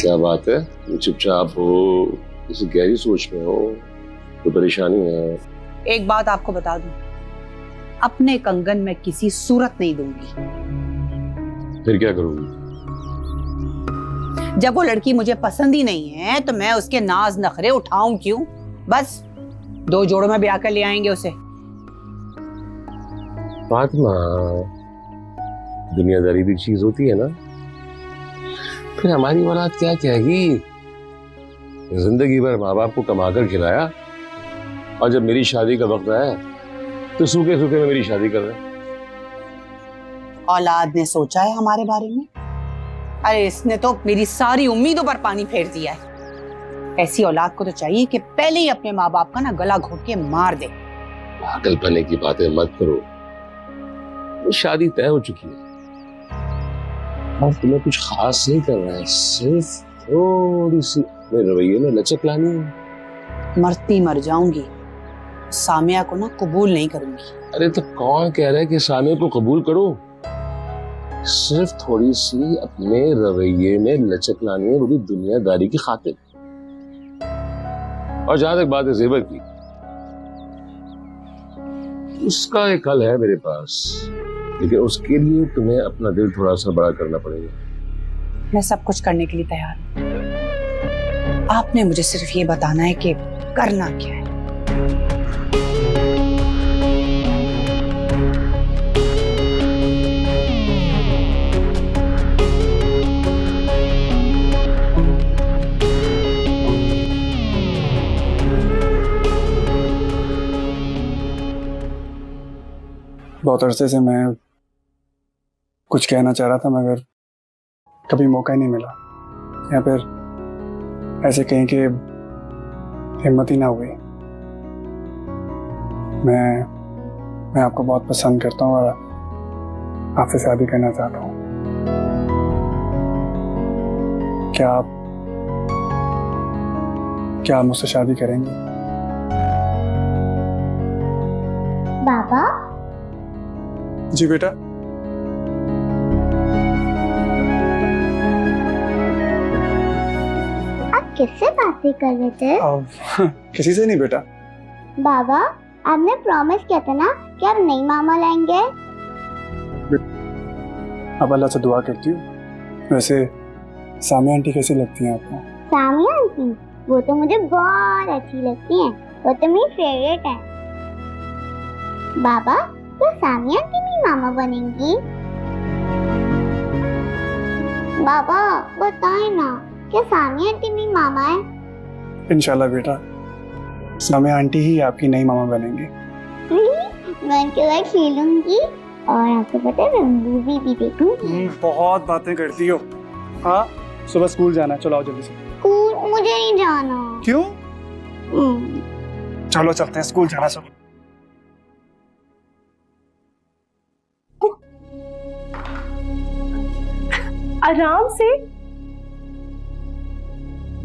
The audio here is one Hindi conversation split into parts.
क्या बात है, तुम चुपचाप हो, किसी गहरी सोच में हो, तो परेशानी है? एक बात आपको बता दूं, अपने कंगन में किसी सूरत नहीं दूंगी। फिर क्या करूंगी? जब वो लड़की मुझे पसंद ही नहीं है तो मैं उसके नाज नखरे उठाऊं क्यों? बस 2 जोड़ों में ब्याह कर ले आएंगे उसे। फातिमा, दुनियादारी भी चीज होती है ना। फिर हमारी औलाद क्या कहेगी? जिंदगी भर माँ बाप को कमाकर खिलाया और जब मेरी शादी का वक्त आया तो सूखे सूखे में मेरी शादी कर रहे। औलाद ने सोचा है हमारे बारे में? अरे इसने तो मेरी सारी उम्मीदों पर पानी फेर दिया है। ऐसी औलाद को तो चाहिए कि पहले ही अपने माँ बाप का ना गला घोट के मार दे। पागलपने की बातें मत करो, वो शादी तय हो चुकी है और तुम्हें कुछ खास नहीं करना है, सिर्फ थोड़ी सी अपने रवैये में लचक लानी है। मरती मर जाऊंगी, सामिया को ना कबूल नहीं करूंगी। अरे तो कौन कह रहा है कि सामिया को कबूल करो? सिर्फ थोड़ी सी अपने रवैये में लचक लानी है, वो भी दुनियादारी की खातिर। और जहां तक बात है जेवर की, उसका एक हल है मेरे पास, लेकिन उसके लिए तुम्हें अपना दिल थोड़ा सा बड़ा करना पड़ेगा। मैं सब कुछ करने के लिए तैयार हूं। आपने मुझे सिर्फ ये बताना है कि करना क्या है। बहुत अरसे से मैं कुछ कहना चाह रहा था मगर कभी मौका ही नहीं मिला, या फिर ऐसे कहीं कि हिम्मत ही ना हुई। मैं आपको बहुत पसंद करता हूँ और आपसे शादी करना चाहता हूँ। क्या आप मुझसे शादी करेंगे? बाबा जी बेटा। आप किससे बातें कर रहे थे? किसी से नहीं बेटा। बाबा आपने प्रॉमिस किया था ना कि आप नई मामा लाएंगे। अब अल्लाह से दुआ करती हूँ। वैसे सामिया आंटी कैसी लगती हैं आपको? सामिया आंटी वो तो मुझे बहुत अच्छी लगती हैं, वो तो मेरी फेवरेट है। बाबा तो सामिया आंटी मेरी मामा बनेंगी? बाबा बताए ना, क्या सामिया आंटी मेरी मामा है? इंशाल्लाह बेटा, सामिया आंटी ही आपकी नई मामा बनेंगी। मैं उनके साथ खेलूंगी और आपको पता है मैं मूवी भी देखूंगी। बहुत बातें करती हो। हाँ सुबह स्कूल जाना है, चलो आओ जल्दी से। स्कूल मुझे नहीं जाना। क्यों? चलो चलते हैं, स्कूल जाना सब। आराम से,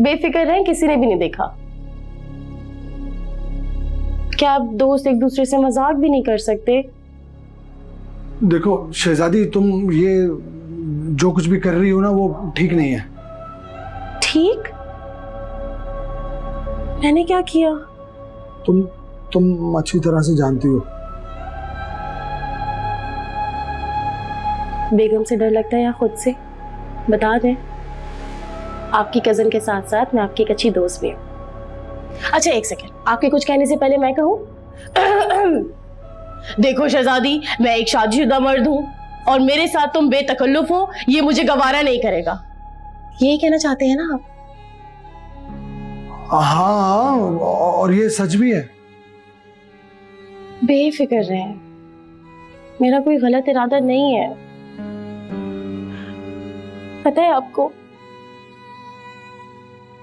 बेफिक्र रहें, किसी ने भी नहीं देखा। क्या आप दोस्त एक दूसरे से मजाक भी नहीं कर सकते? देखो शहजादी, तुम ये जो कुछ भी कर रही हो ना वो ठीक नहीं है। ठीक? मैंने क्या किया? तुम अच्छी तरह से जानती हो। बेगम से डर लगता है या खुद से? बता दें। आपकी कजन के साथ साथ मैं आपकी एक अच्छी दोस्त भी हूँ। अच्छा एक सेकेंड, आपके कुछ कहने से पहले मैं कहूँ? देखो शहजादी, मैं एक शादीशुदा मर्द हूँ और मेरे साथ तुम बेतकल्लुफ हो, ये मुझे गवारा नहीं करेगा। यही कहना चाहते हैं ना आप? हाँ और ये सच भी है। बेफिक्र रहें, मेरा कोई गलत इरादा नहीं है। पता है आपको,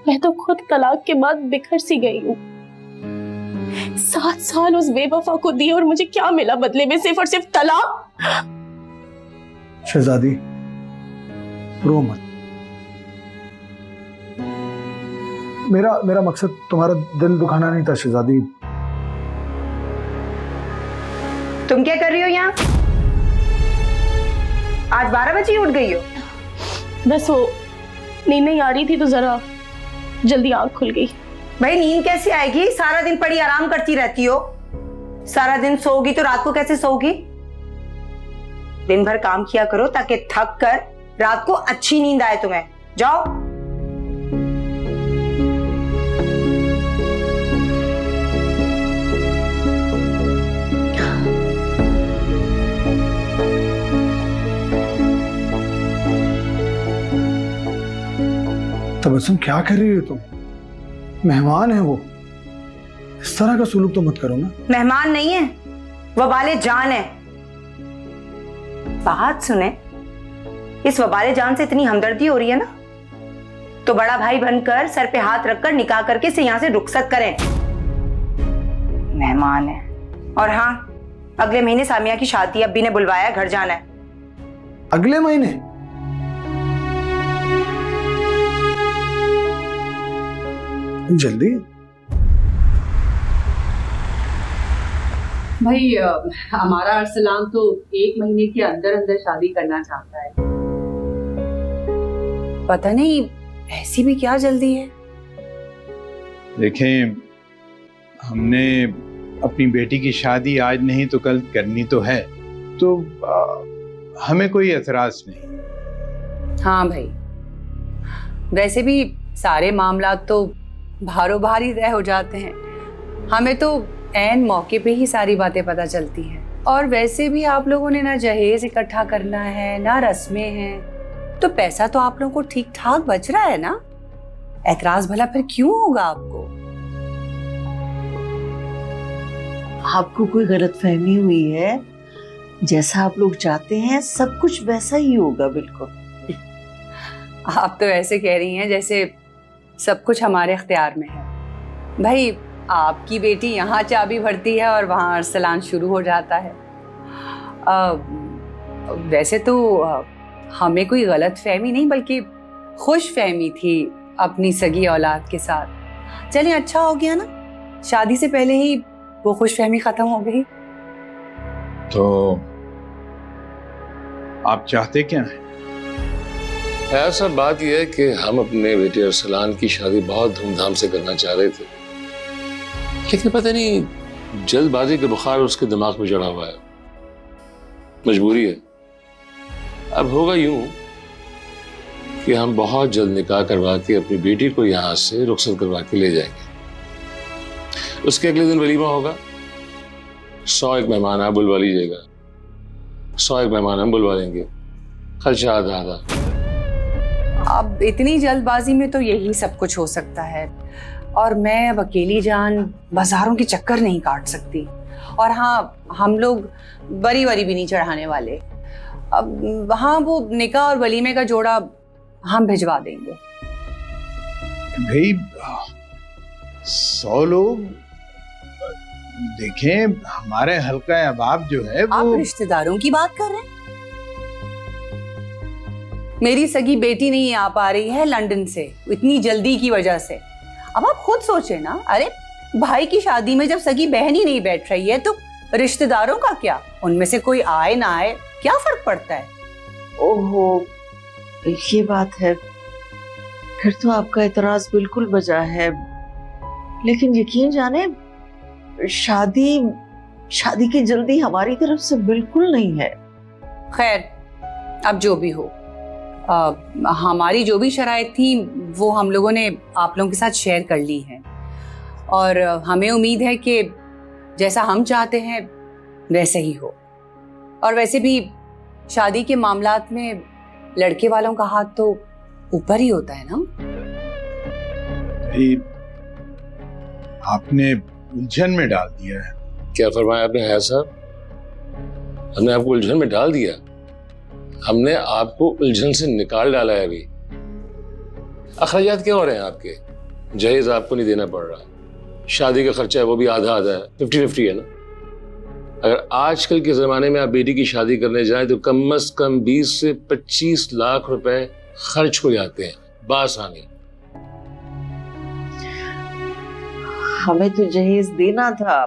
मैं तो खुद तलाक के बाद बिखर सी गई हूँ। 7 साल उस बेवफा को दिए और मुझे क्या मिला बदले में? सिर्फ और सिर्फ तलाक। शहजादी रो मत। मेरा मकसद तुम्हारा दिल दुखाना नहीं था शहजादी। तुम क्या कर रही हो यहाँ? आज 12 बजे उठ गई हो? बस वो नींद नहीं आ रही थी तो जरा जल्दी आंख खुल गई। भाई नींद कैसे आएगी? सारा दिन पड़ी आराम करती रहती हो। सारा दिन सोओगी तो रात को कैसे सोओगी? दिन भर काम किया करो ताकि थक कर रात को अच्छी नींद आए तुम्हें। जाओ। तबस्सुम क्या कर रही हो तुम? मेहमान है वो, इस तरह का सुलूक तो मत करो ना। मेहमान नहीं है, वबाले जान है। बात सुने, इस वबाले जान से इतनी हमदर्दी हो रही है ना, तो बड़ा भाई बनकर सर पे हाथ रखकर निकाह करके इसे यहां से रुखसत करें। मेहमान है। और हाँ, अगले महीने सामिया की शादी, अब्बी ने बुलवाया, घर जाना है। अगले महीने? जल्दी? भाई हमारा अरसलान तो 1 महीने के अंदर अंदर शादी करना चाहता है। पता नहीं ऐसी भी क्या जल्दी है। देखें, हमने अपनी बेटी की शादी आज नहीं तो कल करनी तो है, तो हमें कोई एतराज नहीं। हाँ भाई, वैसे भी सारे मामलात तो भारो भार ही तय हो जाते हैं। हमें तो ऐन मौके पे ही सारी बातें पता चलती हैं। और वैसे भी आप लोगों ने ना जहेज इकट्ठा करना है ना रस्में हैं, तो पैसा तो आप लोगों को ठीक ठाक बच रहा है ना। ऐतराज भला फिर क्यों होगा आपको? आपको कोई गलतफहमी हुई है। जैसा आप लोग चाहते हैं सब कुछ वैसा ही होगा, बिल्कुल। आप तो ऐसे कह रही हैं जैसे सब कुछ हमारे इख्तियार में है। भाई, आपकी बेटी यहाँ चाबी भरती है और वहाँ अरसलान शुरू हो जाता है। वैसे तो हमें कोई गलत फहमी नहीं बल्कि खुश फहमी थी अपनी सगी औलाद के साथ। चलिए, अच्छा हो गया ना, शादी से पहले ही वो खुश फहमी खत्म हो गई। तो आप चाहते क्या हैं? ऐसा बात यह है कि हम अपने बेटे अरसलान की शादी बहुत धूमधाम से करना चाह रहे थे, लेकिन पता नहीं जल्दबाजी के बुखार उसके दिमाग में चढ़ा हुआ है। मजबूरी है। अब होगा यूं कि हम बहुत जल्द निकाह करवा के अपनी बेटी को यहां से रुखसत करवा के ले जाएंगे। उसके अगले दिन वलीमा होगा। 101 मेहमान आप बुलवा लीजिएगा, 101 मेहमान हम बुलवा लेंगे, खर्चा आधा आधा। अब इतनी जल्दबाजी में तो यही सब कुछ हो सकता है, और मैं अब अकेली जान बाजारों के चक्कर नहीं काट सकती। और हाँ, हम लोग बरी वरी भी नहीं चढ़ाने वाले। अब हाँ, वो निकाह और वलीमे का जोड़ा हम भिजवा देंगे। भाई 100 लोग, देखें हमारे हल्का अहबाब जो है वो। आप रिश्तेदारों की बात कर रहे हैं? मेरी सगी बेटी नहीं आ पा रही है लंदन से इतनी जल्दी की वजह से। अब आप खुद सोचें ना, अरे भाई की शादी में जब सगी बहन ही नहीं बैठ रही है तो रिश्तेदारों का क्या? उनमें से कोई आए ना आए क्या फर्क पड़ता है? ओहो, ये बात है। फिर तो आपका एतराज बिल्कुल बजा है, लेकिन यकीन जाने शादी की जल्दी हमारी तरफ से बिल्कुल नहीं है। खैर, अब जो भी हो, हमारी जो भी शराइत थी वो हम लोगों ने आप लोगों के साथ शेयर कर ली हैं, और हमें उम्मीद है कि जैसा हम चाहते हैं वैसे ही हो। और वैसे भी शादी के मामलात में लड़के वालों का हाथ तो ऊपर ही होता है ना। आपने उलझन में डाल दिया है। क्या फरमाया आपने है साहब? हमने आपको उलझन में डाल दिया? हमने आपको उलझन से निकाल डाला है। अभी अखराजात क्या हो रहे हैं आपके? जहेज आपको नहीं देना पड़ रहा, शादी का खर्चा है वो भी आधा आधा है, 50-50 है ना। अगर आजकल के जमाने में आप बेटी की शादी करने जाएं तो कम से कम 20 से 25 लाख रुपए खर्च हो जाते हैं बासानी। हमें तो जहेज देना था,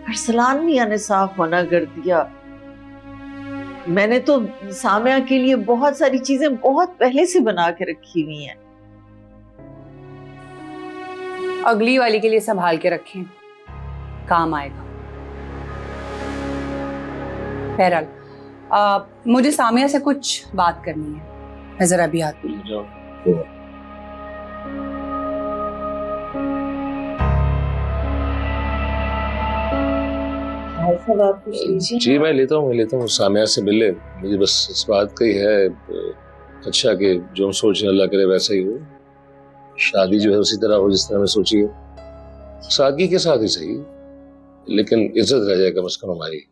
अरसलान मियां ने साफ मना कर दिया। मैंने तो सामिया के लिए बहुत सारी चीजें बहुत पहले से बना के रखी हुई हैं। अगली वाली के लिए संभाल के रखें, काम आएगा। बहरहाल मुझे सामिया से कुछ बात करनी है, मैं जरा भी आती हूँ। जी मैं लेता हूँ सामिया से मिले। मुझे बस इस बात का ही है अच्छा कि जो हम सोच रहे हैं अल्लाह करे वैसा ही हो, शादी जो है उसी तरह हो जिस तरह मैं सोची है, सादगी के साथ ही सही, लेकिन इज्जत रह जाए कम से कम हमारी।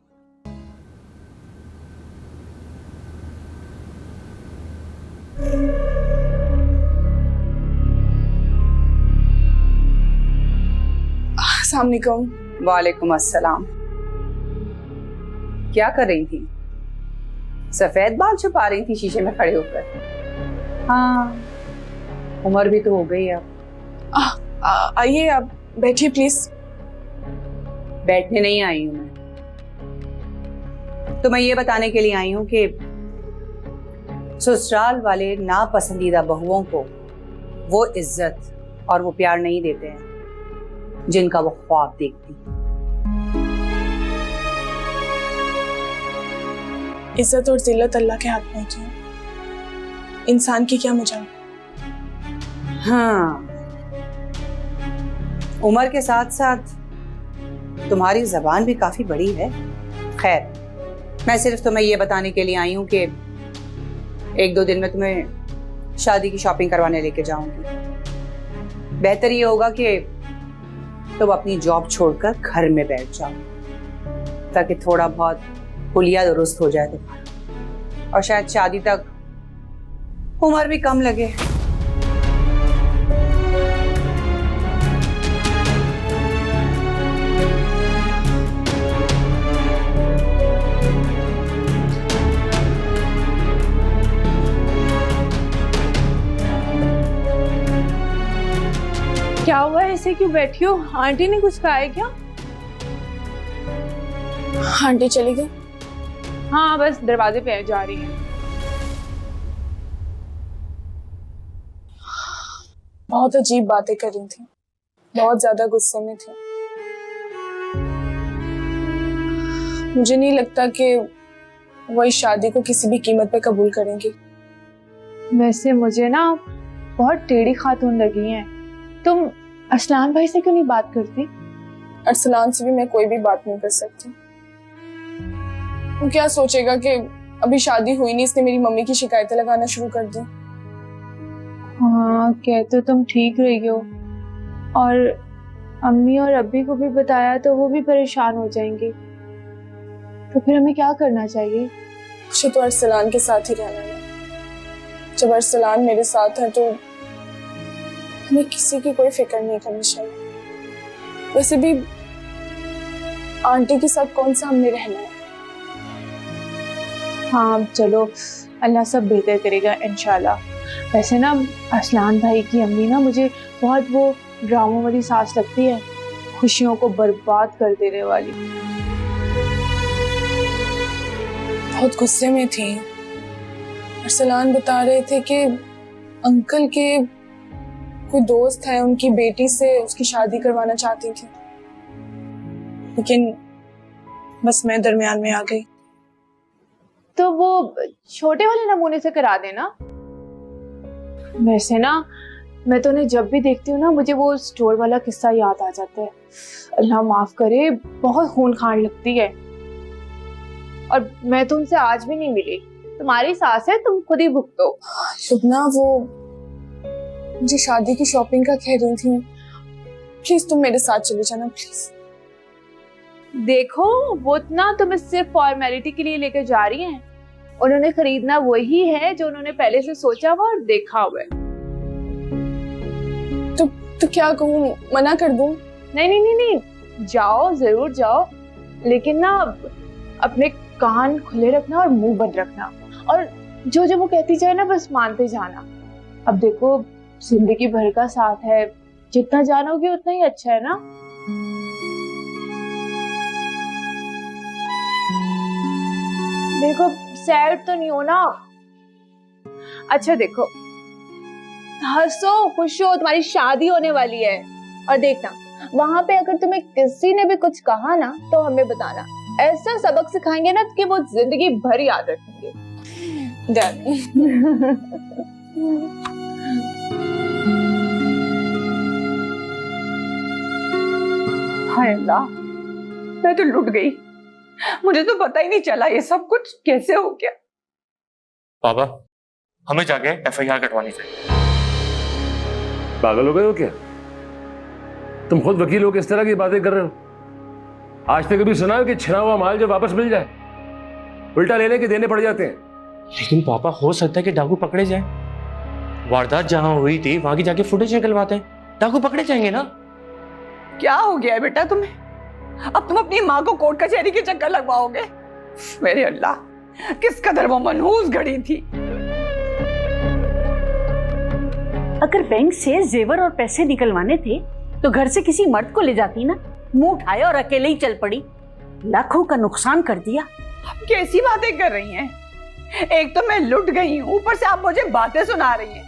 अस्सलाम वालेकुम। वालेकुम अस्सलाम। क्या कर रही थी? सफेद बाल छुपा रही थी शीशे में खड़े होकर? हाँ, उम्र भी तो हो गई अब। आइए आप बैठिए प्लीज। बैठने नहीं आई हूं मैं, तो मैं ये बताने के लिए आई हूं कि ससुराल वाले नापसंदीदा बहुओं को वो इज्जत और वो प्यार नहीं देते हैं जिनका वो ख्वाब देखती। इज्जत और जिल्लत अल्लाह के हाथ में होती है, इंसान की क्या मजाल। हाँ, उम्र के साथ साथ तुम्हारी जबान भी काफी बड़ी है। खैर, मैं सिर्फ तुम्हें ये बताने के लिए आई हूं कि एक दो दिन में तुम्हें शादी की शॉपिंग करवाने लेके जाऊंगी। बेहतर ये होगा कि तुम अपनी जॉब छोड़कर घर में बैठ जाओ, ताकि थोड़ा बहुत हुलिया दुरुस्त हो जाए तुम्हारा, और शायद शादी तक उम्र भी कम लगे। क्या हुआ, ऐसे क्यों बैठी हो? आंटी ने कुछ कहा है क्या? आंटी चली गई? हाँ, बस दरवाजे पे जा रही है। बहुत अजीब बातें कर रही थी, बहुत ज्यादा गुस्से में थी। मुझे नहीं लगता कि वो इस शादी को किसी भी कीमत पे कबूल करेंगी। वैसे मुझे ना बहुत टेढ़ी खातून लगी हैं। तुम असलान भाई से क्यों नहीं बात करती? अरसलान से भी मैं कोई भी बात नहीं कर सकती। वो क्या सोचेगा कि अभी शादी हुई नहीं, इसने मेरी मम्मी की शिकायतें लगाना शुरू कर दी। हाँ, कह तो तुम ठीक रही हो, और अम्मी और अब्बी को भी बताया तो वो भी परेशान हो जाएंगे। तो फिर हमें क्या करना चाहिए? मुझे तो अरसलान के साथ ही रहना है। जब अरसलान मेरे साथ है तो हमें किसी की कोई फिक्र नहीं करनी चाहिए। वैसे भी आंटी के साथ कौन सा हमने रहना है। हाँ चलो, अल्लाह सब बेहतर करेगा इंशाल्लाह। वैसे ना असलान भाई की अम्मी ना मुझे बहुत वो ड्रामों वाली सास लगती है, खुशियों को बर्बाद कर देने वाली। बहुत गुस्से में थी। अरसलान बता रहे थे कि अंकल के कोई दोस्त है, उनकी बेटी से उसकी शादी करवाना चाहती थी, लेकिन बस मैं दरमियान में आ गई। तो वो छोटे वाले नमूने से करा देना। वैसे ना मैं तो उन्हें जब भी देखती हूँ ना, मुझे वो स्टोर वाला किस्सा याद आ जाता है। अल्लाह माफ करे, बहुत खूनखार लगती है। और मैं तो उनसे आज भी नहीं मिली। तुम्हारी सास है, तुम खुद ही भुगतो। सुबना, वो मुझे शादी की शॉपिंग का कह रही थी। प्लीज तुम मेरे साथ चले जाना प्लीज। देखो, वो ना तुम्हें सिर्फ फॉर्मेलिटी के लिए लेकर जा रही हैं। उन्होंने खरीदना वही है जो उन्होंने पहले से सोचा हुआ और देखा हुआ है। तो क्या कहूँ, मना कर दूं? नहीं नहीं नहीं नहीं, जाओ, जरूर जाओ, लेकिन ना अपने कान खुले रखना और मुंह बंद रखना, और जो जो वो कहती जाए ना बस मानते जाना। अब देखो, जिंदगी भर का साथ है, जितना जानोगे उतना ही अच्छा है ना। देखो, सैड तो नहीं हो ना? अच्छा देखो, हंसो खुश हो, तुम्हारी शादी होने वाली है। और देखना, वहां पे अगर तुम्हें किसी ने भी कुछ कहा ना तो हमें बताना। ऐसा सबक सिखाएंगे ना कि वो जिंदगी भर याद रखेंगे। हाय अल्लाह, मैं तो लुट गई। मुझे तो पता ही नहीं चला ये सब कुछ कैसे हो गया। बाबा, हमें जाके एफआईआर कटवानी चाहिए। पागल हो गए हो क्या? तुम खुद वकील हो, किस तरह की बातें कर रहे हो? आज तक कभी सुना है कि छिना हुआ माल जो वापस मिल जाए? उल्टा लेने के देने पड़ जाते हैं। लेकिन पापा, हो सकता है कि डाकू पकड़े जाए। वारदात जहां हुई थी वहां की जाके फुटेज निकलवाते हैं, डाकू पकड़े जाएंगे ना। क्या हो गया है बेटा तुम्हें? अब तुम अपनी माँ को कोर्ट कचहरी के चक्कर लगवाओगे? मेरे अल्लाह, किस कदर वो मनहूस घड़ी थी। अगर बैंक से जेवर और पैसे निकलवाने थे तो घर से किसी मर्द को ले जाती ना। मुंह उठाया और अकेले ही चल पड़ी, लाखों का नुकसान कर दिया। आप कैसी बातें कर रही हैं? एक तो मैं लुट गई हूँ, ऊपर से आप मुझे बातें सुना रही हैं।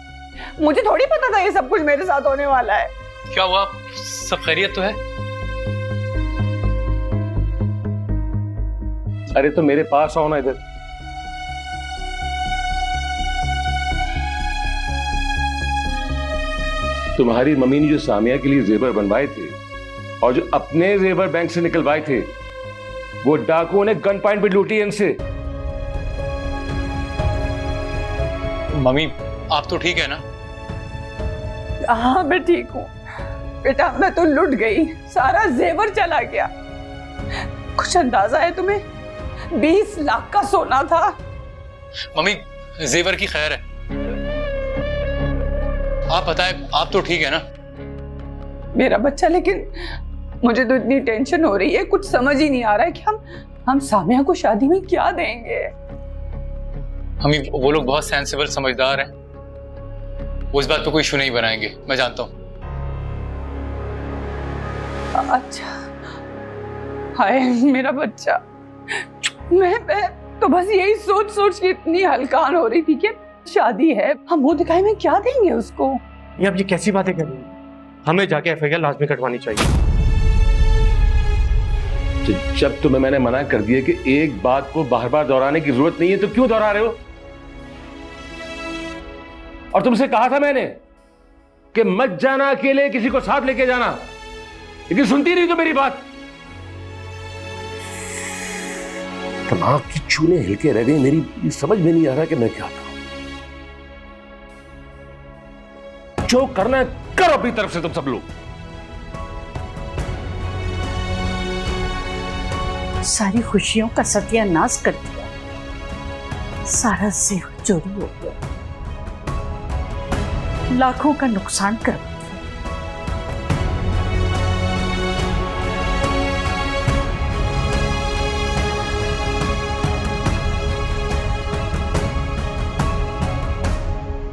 मुझे थोड़ी पता था ये सब कुछ मेरे साथ होने वाला है। क्या हुआ? सब खैरियत तो है? अरे तो मेरे पास आओ ना इधर। तुम्हारी मम्मी ने जो सामिया के लिए जेवर बनवाए थे और जो अपने जेवर बैंक से निकलवाए थे, वो डाकुओं ने गन पॉइंट पे लूटी इनसे। मम्मी, आप तो ठीक है ना? हाँ, मैं ठीक हूँ बेटा। मैं तो लुट गई, सारा जेवर चला गया। कुछ अंदाजा है तुम्हें? 20 लाख का सोना था। मम्मी, जेवर की खैर है। आप बताएं, आप तो ठीक है ना? मेरा बच्चा, लेकिन मुझे तो इतनी टेंशन हो रही है, कुछ समझ ही नहीं आ रहा है कि हम सामिया को शादी में क्या देंगे। मम्मी, वो लोग बहुत सेंसिबल समझदार हैं, वो इस बात पे कोई इशू नहीं बनाएंगे, मैं जानता हूँ। अच्छा, हाय मेरा बच्चा। मैं तो बस यही सोच सोच के इतनी हलकान हो रही थी कि शादी है, हम मुंह दिखाई में क्या देंगे उसको। ये आप ये कैसी बातें कर रही हैं? हमें जाके एफआईआर लाजमी कटवानी चाहिए। जब तुम्हें मैंने मना कर दिया कि एक बात को बार बार दोहराने की जरूरत नहीं है, तो क्यों दोहरा रहे हो? और तुमसे कहा था मैंने कि मत जाना अकेले, किसी को साथ लेके जाना, लेकिन सुनती नहीं तो मेरी बात। दिमाग की चूने हिलके रह गई मेरी, समझ में नहीं आ रहा कि मैं क्या करूं। जो करना है करो अपनी तरफ से तुम सब लोग। सारी खुशियों का सत्यानाश कर दिया, सारा जेवर चोरी हो गया, लाखों का नुकसान कर दिया।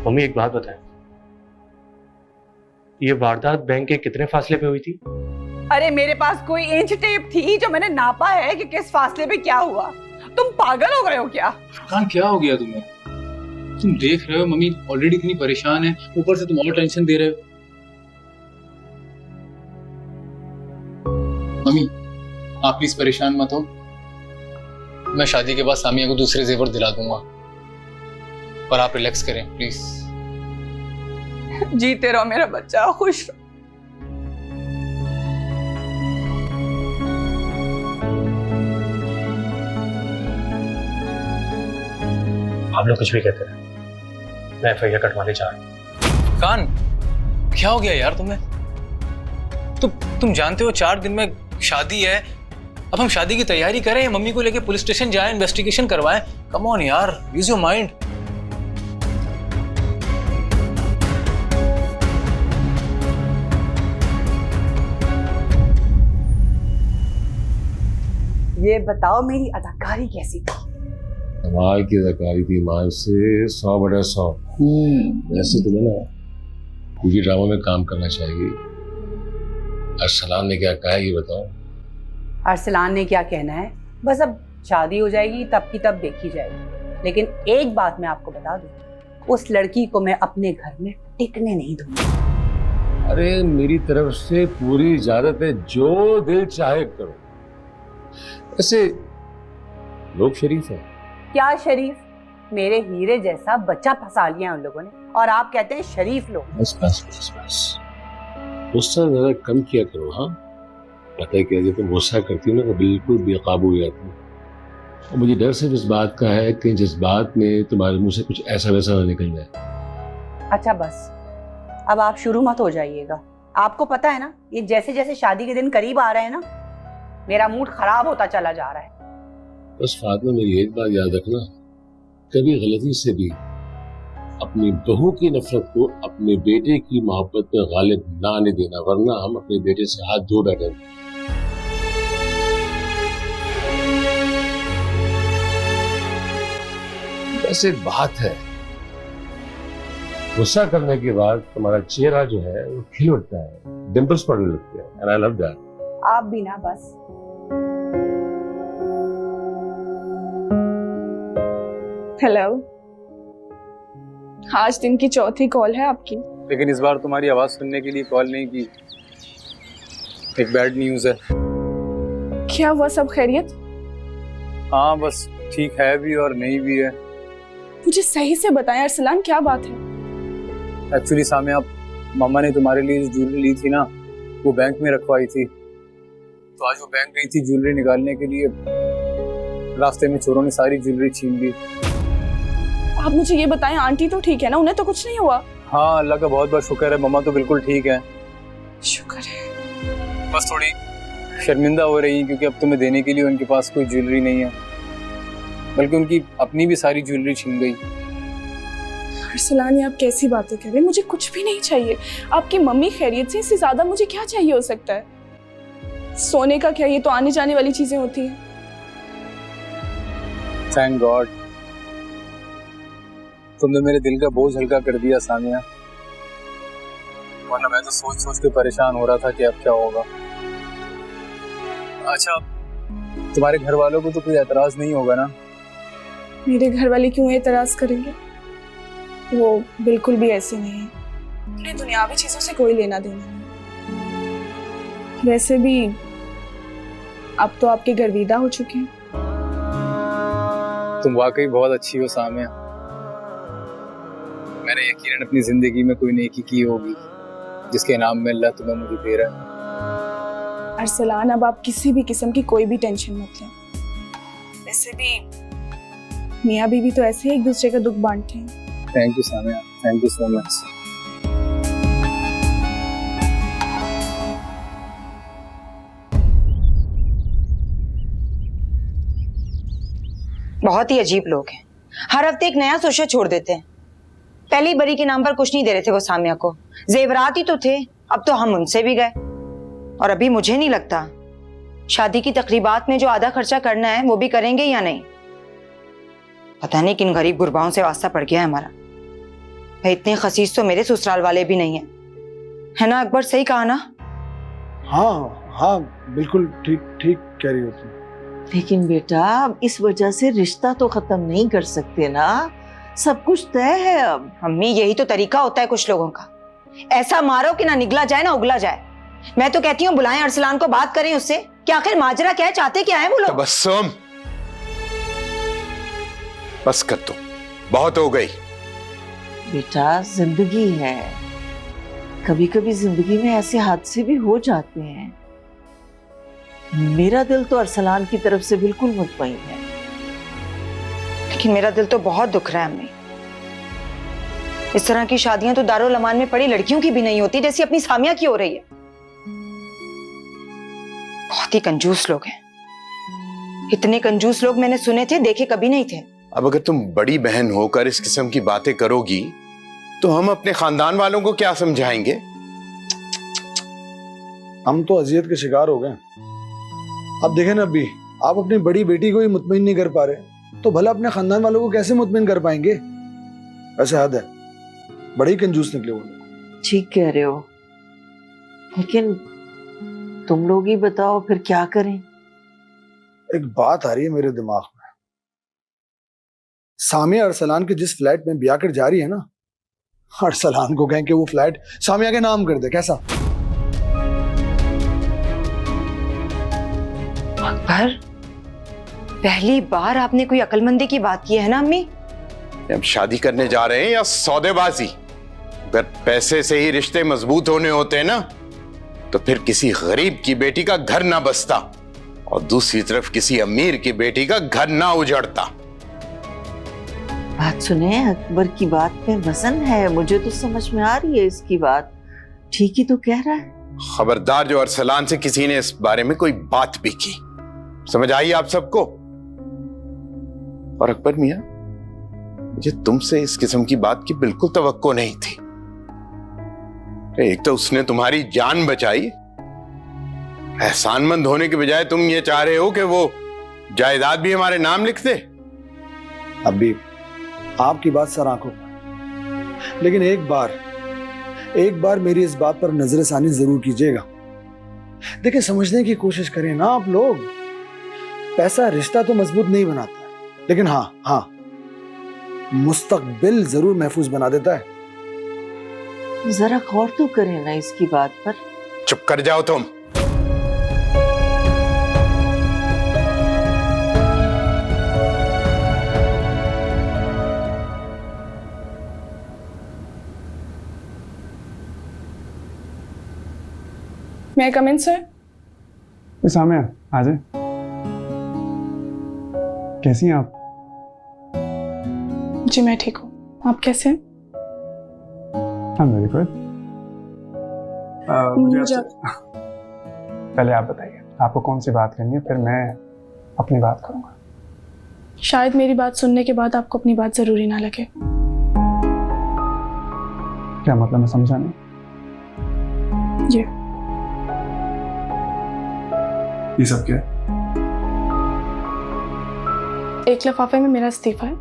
मम्मी, एक बात बताएं, ये वारदात बैंक के कितने फासले पे हुई थी? अरे मेरे पास कोई इंच टेप थी जो मैंने नापा है कि किस फासले पे क्या हुआ। तुम पागल हो गए हो क्या? फुरकान, क्या हो गया तुम्हें? तुम देख रहे हो मम्मी ऑलरेडी इतनी परेशान है, ऊपर से तुम और टेंशन दे रहे हो। मम्मी, आप प्लीज परेशान मत हो, मैं शादी के बाद सामिया को दूसरे जेवर दिला दूंगा, पर आप रिलैक्स करें प्लीज। जीते रहो मेरा बच्चा, खुश रहो। आप लोग कुछ भी कहते हैं, मैं एफआईआर कटवाने जा रहा हूं। कान, क्या हो गया यार तुम्हें? तुम जानते हो 4 दिन में शादी है, अब हम शादी की तैयारी करें, मम्मी को लेके पुलिस स्टेशन जाएं, इन्वेस्टिगेशन करवाएं। कम ऑन यार, यूज योर माइंड। ये बताओ मेरी अदाकारी कैसी थी? कमाल की अदाकारी थी, मान से 100/100। वैसे तुम्हें ना टीवी ड्रामा में काम करना चाहिए। अरसलान ने क्या कहा है ये बताओ। अरसलान ने क्या कहना है, बस अब शादी हो जाएगी तब की तब देखी जाएगी। लेकिन एक बात मैं आपको बता दूं, उस लड़की को मैं अपने घर में टिकने नहीं दूंगी। अरे मेरी तरफ से पूरी इजाजत है, जो दिल चाहे करो। ऐसे लोग शरीफ हैं। क्या शरीफ? मेरे हीरे जैसा बच्चा फंसा लिया उन लोगों ने, और आप कहते हैं शरीफ लोग। बस बस बस बस, गुस्सा जरा कम किया करो। हाँ, पता है क्या, जब तुम गुस्सा करती हो ना तो बिल्कुल बेकाबू हो जाती हो। और मुझे डर सिर्फ इस बात का है कि जज्बात में तुम्हारे मुंह से कुछ ऐसा वैसा ना निकल जाए। अच्छा बस, अब आप शुरू मत हो जाइएगा। आपको पता है ना, ये जैसे जैसे शादी के दिन करीब आ रहे हैं ना, मेरा मूड खराब होता चला जा रहा है। बस फातिमा, मेरी एक बात याद रखना, कभी गलती से भी अपनी बहू की नफरत को अपने बेटे की मोहब्बत में गालिब ना आने देना, वरना हम अपने बेटे से हाथ धो बैठेंगे। वैसे बात है, गुस्सा करने के बाद तुम्हारा चेहरा जो है वो खिल उठता है, डिंपल्स पड़ने लगते हैं, एंड आई लव दैट। आप भी ना बस। हेलो, आज दिन की चौथी कॉल है आपकी। लेकिन इस बार तुम्हारी आवाज सुनने के लिए कॉल नहीं की। एक बैड न्यूज है। क्या हुआ, सब खैरियत? हाँ बस ठीक है भी और नहीं भी है। मुझे सही से बताएं अरसलान, क्या बात है? एक्चुअली सामिया, मामा ने तुम्हारे लिए जो ज्वेलरी ली थी ना, वो बैंक में रखवाई थी। तो आज वो बैंक गई थी ज्वेलरी निकालने के लिए, रास्ते में चोरों ने सारी ज्वेलरी छीन ली। आप मुझे ये बताएं, आंटी तो ठीक है ना? उन्हें तो कुछ नहीं हुआ? हाँ, अल्लाह का बहुत बहुत शुक्र है, मम्मा तो बिल्कुल ठीक है। शुक्र है। बस थोड़ी शर्मिंदा हो रही है क्योंकि अब तुम्हें देने के लिए उनके पास कोई ज्वेलरी नहीं है, बल्कि उनकी अपनी भी सारी ज्वेलरी छीन गई। अरसलान, आप कैसी बातें कर रहे हैं? मुझे कुछ भी नहीं चाहिए। आपकी मम्मी खैरियत से, इससे ज्यादा मुझे क्या चाहिए हो सकता है? सोने का क्या, ये तो आने जाने वाली चीजें होती हैं। थैंक गॉड, तुमने मेरे दिल का बोझ हल्का कर दिया सामिया, वरना मैं तो सोच सोच के परेशान हो रहा था कि अब क्या होगा। अच्छा, तुम्हारे घर वालों को तो कोई एतराज नहीं होगा ना? मेरे घर वाले क्यों एतराज करेंगे? वो बिल्कुल भी ऐसे नहीं है। उन्हें दुनियावी चीजों से कोई लेना देना नहीं। वैसे भी अब तो आपके गर्विदा हो चुके हैं। तुम वाकई बहुत अच्छी हो सामिया। मैंने यकीनन अपनी जिंदगी में कोई नेकी की होगी जिसके इनाम में अल्लाह तुम्हें मुझे दे रहा है। अरसलान, अब आप किसी भी किस्म की कोई भी टेंशन मत लें। वैसे भी मियाँ बीवी तो ऐसे ही एक दूसरे का दुख बांटते हैं। Thank you Samiya, thank you so much. बहुत ही अजीब लोग हैं, हर हफ्ते एक नया सोशा छोड़ देते हैं। पहली बरी के नाम पर कुछ नहीं दे रहे थे वो सामिया को, जेवरात ही तो थे, अब तो हम उनसे भी गए। और अभी मुझे नहीं लगता शादी की तकरीबात में जो आधा खर्चा करना है वो भी करेंगे या नहीं। पता नहीं किन गरीब गुरबाओं से वास्ता पड़ गया है हमारा। भाई इतने खसीस तो मेरे ससुराल वाले भी नहीं है ना अकबर? सही कहा ना? हाँ हाँ, बिल्कुल ठीक ठीक कह रही हो तुम। लेकिन बेटा, अब इस वजह से रिश्ता तो खत्म नहीं कर सकते ना, सब कुछ तय है अब। अम्मी, यही तो तरीका होता है कुछ लोगों का, ऐसा मारो कि ना निगला जाए ना उगला जाए। मैं तो कहती हूँ बुलाएं अरसलान को, बात करें उससे कि आखिर माजरा क्या है, चाहते क्या है वो लोग। तबस्सुम, बस कर दो, बहुत हो गई। बेटा, जिंदगी है, कभी कभी जिंदगी में ऐसे हादसे भी हो जाते हैं। मेरा दिल तो अरसलान की तरफ से बिल्कुल मुतमईन है। लेकिन मेरा दिल तो बहुत दुख रहा है अम्मी। इस तरह की शादियां तो दारुल अमान में पड़ी लड़कियों की भी नहीं होती जैसी अपनी सामिया की हो रही है। बहुत ही कंजूस लोग हैं। इतने कंजूस लोग मैंने सुने थे, देखे कभी नहीं थे। अब अगर तुम बड़ी बहन होकर इस किस्म की बातें करोगी तो हम अपने खानदान वालों को क्या समझाएंगे? हम तो अजियत के शिकार हो गए। अब देखें ना अभी, आप अपनी बड़ी बेटी को ही मुतमिन नहीं कर पा रहे तो भला अपने खानदान वालों को कैसे मुतमिन कर पाएंगे? ऐसे हद है, बड़े ही कंजूस निकले वो लोग। ठीक कह रहे हो, लेकिन तुम लोग ही बताओ फिर क्या करें? एक बात आ रही है मेरे दिमाग में। सामिया अरसलान के जिस फ्लैट में ब्याह कर जा रही है ना, अरसलान को कहें कि वो फ्लैट सामिया के नाम कर दे, कैसा? अकबर, पहली बार आपने कोई अक्लमंदी की बात की है ना अम्मी? अब शादी करने जा रहे हैं या सौदेबाजी? अगर पैसे से ही रिश्ते मजबूत होने होते हैं ना, तो फिर किसी गरीब की बेटी का घर ना बसता और दूसरी तरफ किसी अमीर की बेटी का घर ना उजड़ता। बात सुने, अकबर की बात में वजन है, मुझे तो समझ में आ रही है इसकी बात। ठीक ही तो कह रहा है। खबरदार जो अरसलान से किसी ने इस बारे में कोई बात भी की, समझ आई आप सबको? और अकबर मियां, मुझे तुमसे इस किस्म की बात की बिल्कुल तवक्को नहीं थी। एक तो उसने तुम्हारी जान बचाई, एहसानमंद होने के बजाय तुम ये चाह रहे हो कि वो जायदाद भी हमारे नाम लिख दे। अभी आपकी बात सर आंखों पर, लेकिन एक बार मेरी इस बात पर नजरसानी जरूर कीजिएगा। देखिए, समझने की कोशिश करें ना आप लोग, पैसा रिश्ता तो मजबूत नहीं बनाता, लेकिन हाँ मुस्तकबिल जरूर महफूज बना देता है। जरा गौर तो करें ना इसकी बात पर। चुप कर जाओ तुम। मैं कम इन सर? सामिया आ जाए। कैसी हैं आप? जी मैं ठीक हूँ, आप कैसे हैं? Very good. पहले आप बताइए, आपको कौन सी बात करनी है, फिर मैं अपनी बात करूंगा। शायद मेरी बात सुनने के बाद आपको अपनी बात जरूरी ना लगे। क्या मतलब, मैं समझा नहीं। ये सब क्या है? एक लिफाफे में मेरा इस्तीफा है,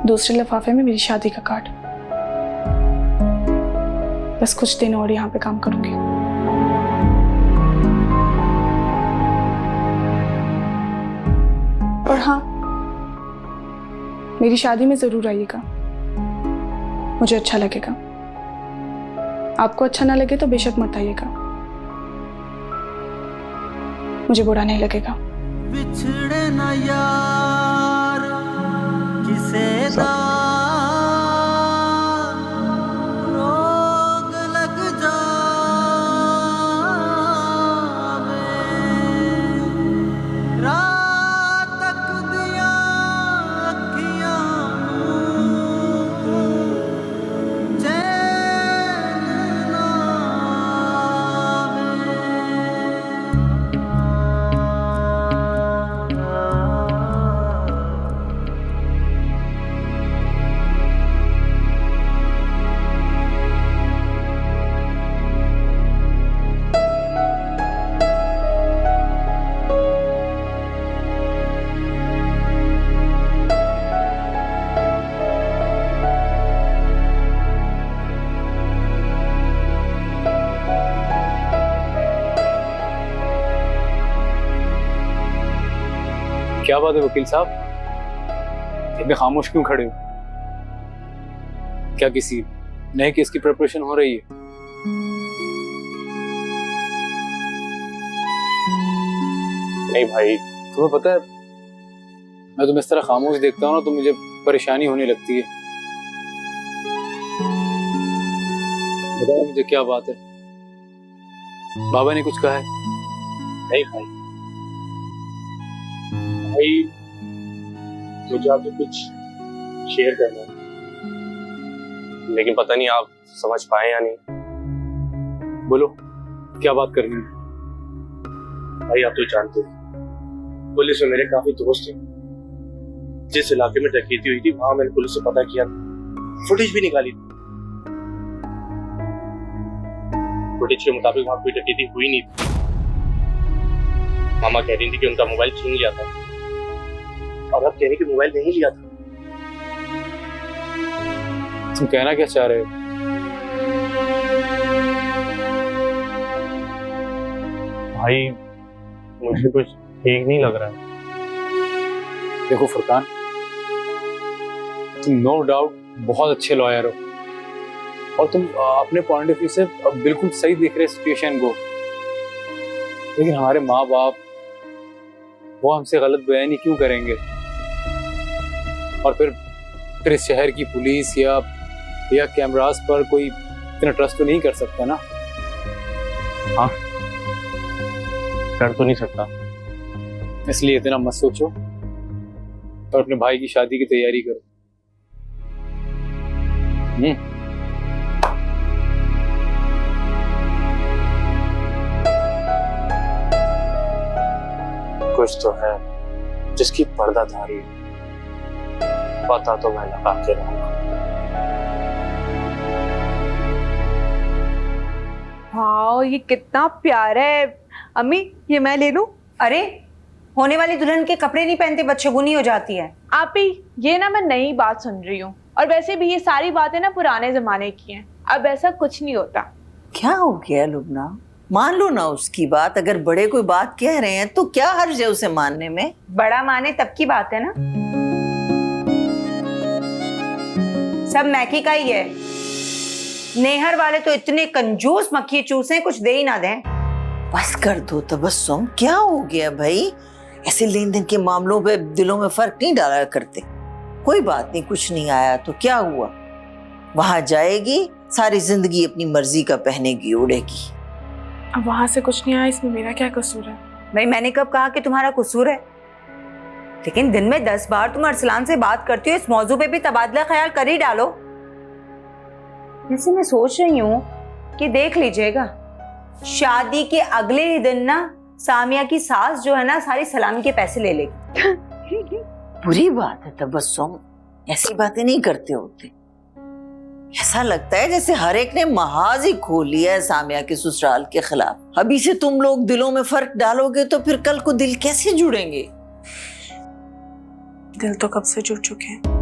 दूसरे लिफाफे में मेरी शादी का कार्ड। बस कुछ दिन और यहाँ पे काम करूंगी। और हाँ, मेरी शादी में जरूर आइएगा, मुझे अच्छा लगेगा। आपको अच्छा ना लगे तो बेशक मत आइएगा, मुझे बुरा नहीं लगेगा। बिछड़े ना यार किसे दा रोग लग जावे, रात तक दिया अखियां चैन ना क्या बात है वकील साहब, इतने खामोश क्यों खड़े हो? क्या किसी नए केस की प्रिपरेशन हो रही है? नहीं भाई, तुम्हें पता है मैं तुम्हें इस तरह खामोश देखता हूँ ना तो मुझे परेशानी होने लगती है। बताओ मुझे क्या बात है? बाबा ने कुछ कहा है? नहीं भाई, मुझे आपसे कुछ शेयर करना है, लेकिन पता नहीं आप समझ पाए या नहीं। बोलो, क्या बात करनी है? भाई आप तो जानते हो, पुलिस में मेरे काफी दोस्त हैं। जिस इलाके में डकैती हुई थी वहां मैंने पुलिस से पता किया, फुटेज भी निकाली। फुटेज के मुताबिक वहां कोई डकैती हुई नहीं थी। मामा कह रही थी कि उनका मोबाइल छीन लिया था, और अब कह रही कि मोबाइल नहीं लिया था। तुम कहना क्या चाह रहे हो? भाई मुझे कुछ ठीक नहीं लग रहा है। देखो फुरकान, तुम नो डाउट बहुत अच्छे लॉयर हो और तुम अपने पॉइंट ऑफ व्यू से बिल्कुल सही देख रहे सिचुएशन को, लेकिन हमारे माँ बाप वो हमसे गलत बयानी क्यों करेंगे? और फिर इस शहर की पुलिस या कैमरास पर कोई इतना ट्रस्ट तो नहीं कर सकता ना। हाँ, कर तो नहीं सकता। इसलिए इतना मत सोचो और अपने भाई की शादी की तैयारी करो। कुछ तो है जिसकी पर्दाधारी है, पता तो मैं लगा के रहूंगा। वाह, ये कितना प्यारा है। अम्मी, ये मैं ले लूं? अरे, होने वाली दुल्हन के कपड़े नहीं पहनते, बदशगुनी हो जाती है। आप ही, ये ना मैं नई बात सुन रही हूँ, और वैसे भी ये सारी बातें ना पुराने जमाने की हैं। अब ऐसा कुछ नहीं होता। क्या हो गया लुबना? मान लो ना उसकी बात। अगर बड़े कोई बात कह रहे हैं तो क्या हर्ज है उसे मानने में? बड़ा माने तब की बात है ना। सब मैकी का ही है। नेहर वाले तो इतने कंजूस मक्खी चूसे, कुछ दे ही ना दें। बस कर दो तबस्सुम, क्या हो गया भाई? ऐसे लेन देन के मामलों पे दिलों में फर्क नहीं डाला करते। कोई बात नहीं, कुछ नहीं आया तो क्या हुआ? वहां जाएगी, सारी जिंदगी अपनी मर्जी का पहनेगी ओढ़ेगी। अब वहां से कुछ नहीं आया, इसमें मेरा क्या कसूर है? भाई, मैंने कब कहा कि तुम्हारा कसूर है? लेकिन दिन में 10 बार तुम अरसलान से बात करती हो, इस मौजू पे भी तबादला ख्याल कर ही डालो। जैसे मैं सोच रही हूँ कि देख लीजिएगा, शादी के अगले ही दिन ना सामिया की सास जो है ना, सारी सलामी के पैसे ले लेगी। बुरी बात है तबस्सुम, ऐसी बातें नहीं करते होते। ऐसा लगता है जैसे हर एक ने महाज ही खोल लिया है सामिया के ससुराल के खिलाफ। अभी से तुम लोग दिलों में फर्क डालोगे तो फिर कल को दिल कैसे जुड़ेंगे? दिल तो कब से जुड़ चुके हैं।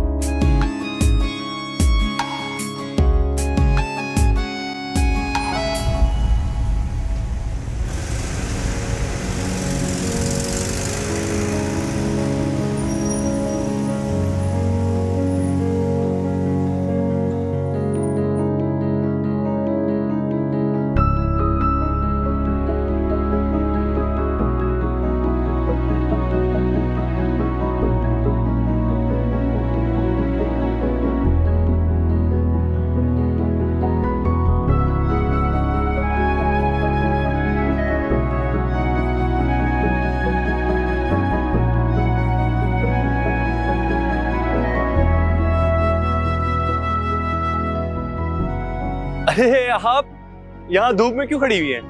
अरे आप यहाँ धूप में क्यों खड़ी हुई है?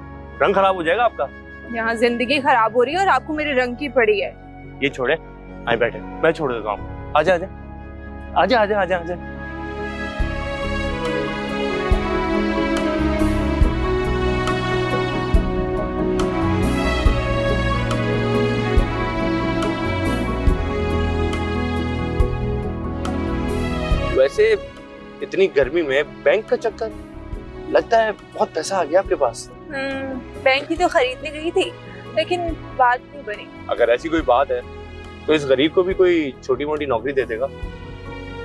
रंग खराब हो जाएगा आपका। यहाँ जिंदगी खराब हो रही है और आपको मेरे रंग की पड़ी है। ये छोड़े, आए बैठे, मैं छोड़ देता हूँ। आजा आजा आजा आजा आजा आजा। वैसे इतनी गर्मी में बैंक का चक्कर, लगता है बहुत पैसा आ गया आपके पास। बैंक की तो खरीदने गई थी, लेकिन बात नहीं बनी। अगर ऐसी कोई बात है तो इस गरीब को भी कोई छोटी मोटी नौकरी दे देगा।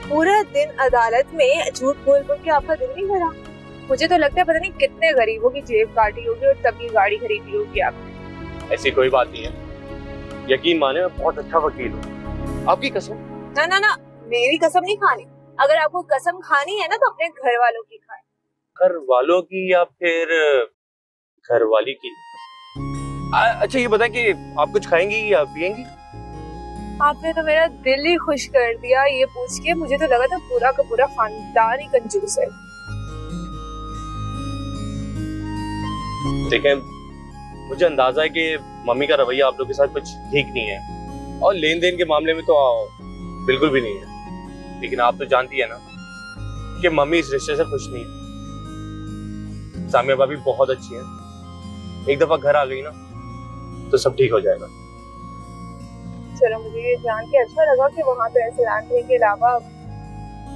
पूरा दिन अदालत में झूठ बोल बोल के आपका दिल नहीं भरा? मुझे तो लगता है पता नहीं कितने गरीबों की जेब काटी होगी और तभी गाड़ी खरीदी होगी आपने। ऐसी कोई बात नहीं है, यकीन माने मैं बहुत अच्छा वकील हूँ। आपकी कसम। ना ना ना, मेरी कसम नहीं खानी। अगर आपको कसम खानी है ना तो अपने घर वालों की खाए। घर वालों की या फिर घर वाली की? अच्छा ये बता कि आप कुछ खाएंगी या पिएंगी? आपने तो मेरा दिल ही खुश कर दिया ये पूछ के। मुझे तो लगा था पूरा का पूरा खानदान ही कंजूस है। देखें, मुझे अंदाजा है कि मम्मी का रवैया आप लोग के साथ कुछ ठीक नहीं है, और लेन देन के मामले में तो बिल्कुल भी नहीं है। लेकिन आप तो जानती है ना कि मम्मी इस रिश्ते से खुश नहीं है। सामिया भाभी बहुत अच्छी है, एक दफा घर आ गई ना तो सब ठीक हो जाएगा। चलो, मुझे ये जान के अच्छा लगा कि वहाँ पे ऐसे आंटी के अलावा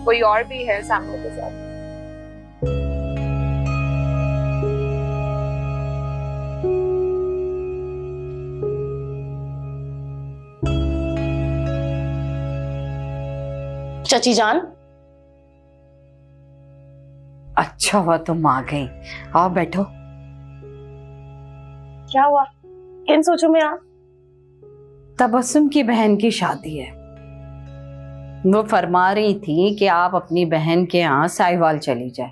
कोई और भी है सामने के साथ। चाची जान, अच्छा हुआ तुम आ गई। आओ बैठो। क्या हुआ? किन सोचों में आप? तबस्सुम की बहन की शादी है। वो फरमा रही थी कि आप अपनी बहन के यहाँ साहिवाल चली जाए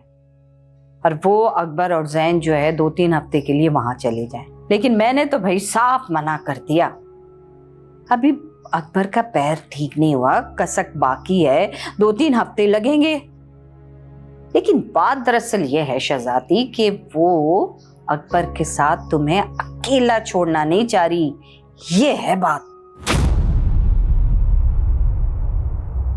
और वो अकबर और जैन जो है 2-3 हफ्ते के लिए वहां चले जाए। लेकिन मैंने तो भाई साफ मना कर दिया। अभी अकबर का पैर ठीक नहीं हुआ, कसक बाकी है, 2-3 हफ्ते लगेंगे। लेकिन बात दरअसल ये है शहजादी कि वो अकबर के साथ तुम्हें अकेला छोड़ना नहीं चाह रही, ये है बात।